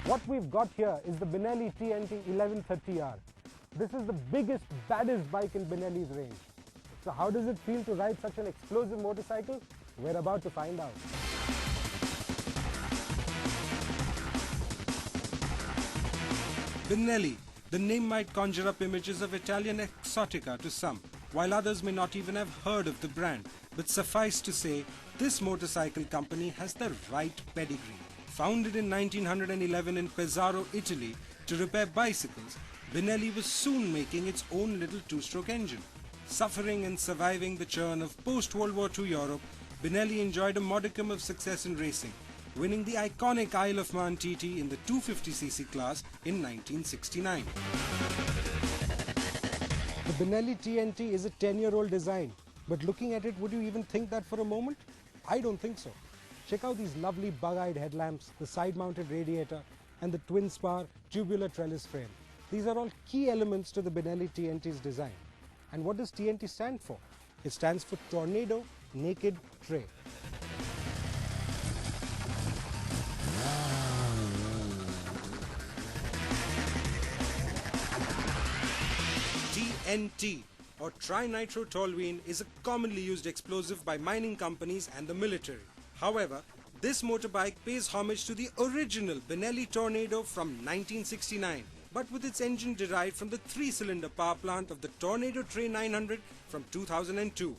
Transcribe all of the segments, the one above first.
What we've got here is the Benelli TNT 1130R. This is the biggest, baddest bike in Benelli's range. So how does it feel to ride such an explosive motorcycle? We're about to find out. Benelli. The name might conjure up images of Italian exotica to some, while others may not even have heard of the brand. But suffice to say, this motorcycle company has the right pedigree. Founded in 1911 in Pesaro, Italy, to repair bicycles, Benelli was soon making its own little two-stroke engine. Suffering and surviving the churn of post-World War II Europe, Benelli enjoyed a modicum of success in racing, winning the iconic Isle of Man TT in the 250cc class in 1969. The Benelli TNT is a 10-year-old design, but looking at it, would you even think that for a moment? I don't think so. Check out these lovely bug-eyed headlamps, the side-mounted radiator, and the twin-spar tubular trellis frame. These are all key elements to the Benelli TNT's design. And what does TNT stand for? It stands for Tornado Naked Tre. TNT, or trinitro-toluene, is a commonly used explosive by mining companies and the military. However, this motorbike pays homage to the original Benelli Tornado from 1969, but with its engine derived from the 3-cylinder power plant of the Tornado TRE 900 from 2002.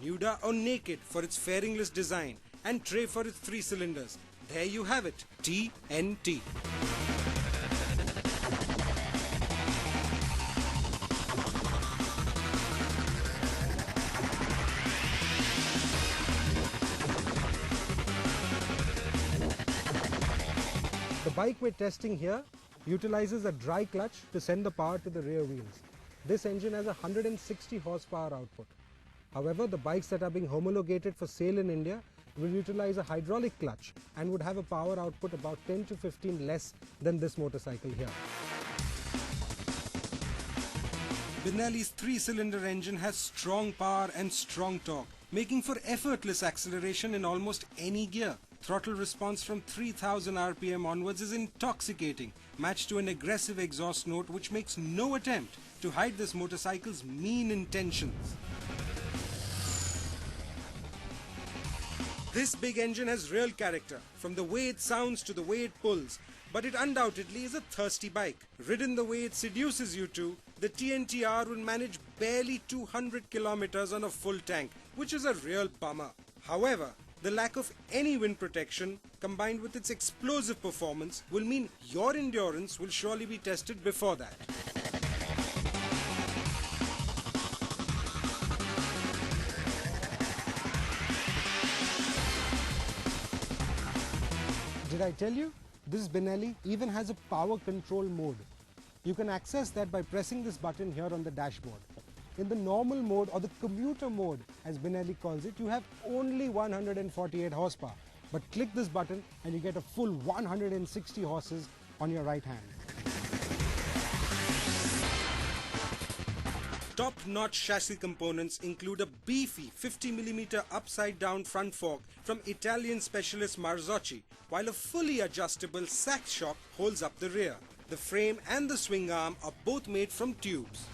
Nuda or naked for its fairingless design, and Tre for its 3 cylinders. There you have it, TNT. The bike we're testing here utilizes a dry clutch to send the power to the rear wheels. This engine has a 160 horsepower output. However, the bikes that are being homologated for sale in India will utilize a hydraulic clutch and would have a power output about 10 to 15 less than this motorcycle here. Benelli's 3-cylinder engine has strong power and strong torque, making for effortless acceleration in almost any gear. Throttle response from 3000 RPM onwards is intoxicating, matched to an aggressive exhaust note which makes no attempt to hide this motorcycle's mean intentions. This big engine has real character, from the way it sounds to the way it pulls, but it undoubtedly is a thirsty bike. Ridden the way it seduces you to, the TNT R will manage barely 200 kilometers on a full tank, which is a real bummer. However, the lack of any wind protection combined with its explosive performance will mean your endurance will surely be tested before that. Did I tell you? This Benelli even has a power control mode. You can access that by pressing this button here on the dashboard. In the normal mode, or the commuter mode as Benelli calls it, you have only 148 horsepower. But click this button and you get a full 160 horses on your right hand. Top-notch chassis components include a beefy 50mm upside-down front fork from Italian specialist Marzocchi, while a fully adjustable sack shock holds up the rear. The frame and the swing arm are both made from tubes.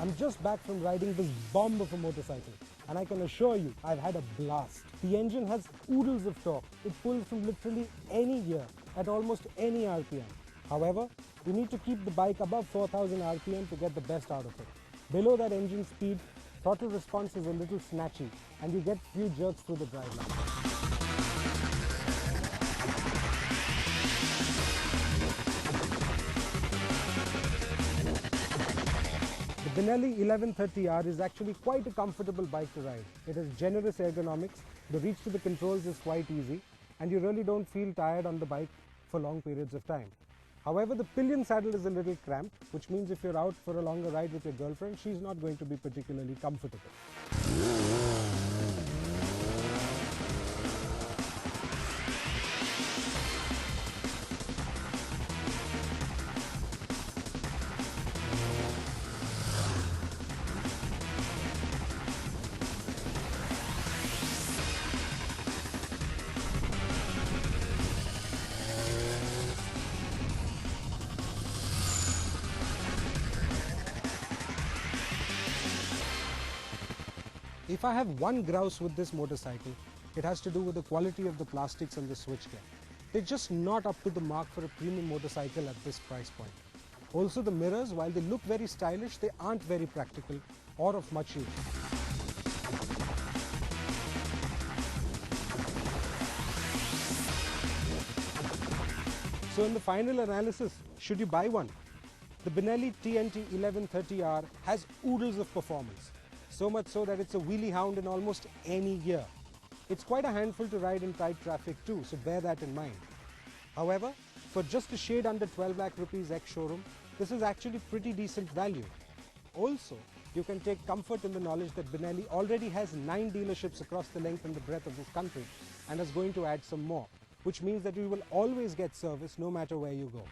I'm just back from riding this bomb of a motorcycle, and I can assure you I've had a blast. The engine has oodles of torque. It pulls from literally any gear at almost any RPM. However, you need to keep the bike above 4000 RPM to get the best out of it. Below that engine speed, throttle response is a little snatchy and you get few jerks through the driveline. The Benelli 1130R is actually quite a comfortable bike to ride. It has generous ergonomics, the reach to the controls is quite easy, and you really don't feel tired on the bike for long periods of time. However, the pillion saddle is a little cramped, which means if you're out for a longer ride with your girlfriend, she's not going to be particularly comfortable. If I have one grouse with this motorcycle, it has to do with the quality of the plastics and the switchgear. They're just not up to the mark for a premium motorcycle at this price point. Also, the mirrors, while they look very stylish, they aren't very practical or of much use. So in the final analysis, should you buy one? The Benelli TNT 1130R has oodles of performance, so much so that it's a wheelie hound in almost any gear. It's quite a handful to ride in tight traffic too, so bear that in mind. However, for just a shade under 12 lakh rupees ex-showroom, this is actually pretty decent value. Also, you can take comfort in the knowledge that Benelli already has 9 dealerships across the length and the breadth of this country and is going to add some more, which means that you will always get service no matter where you go.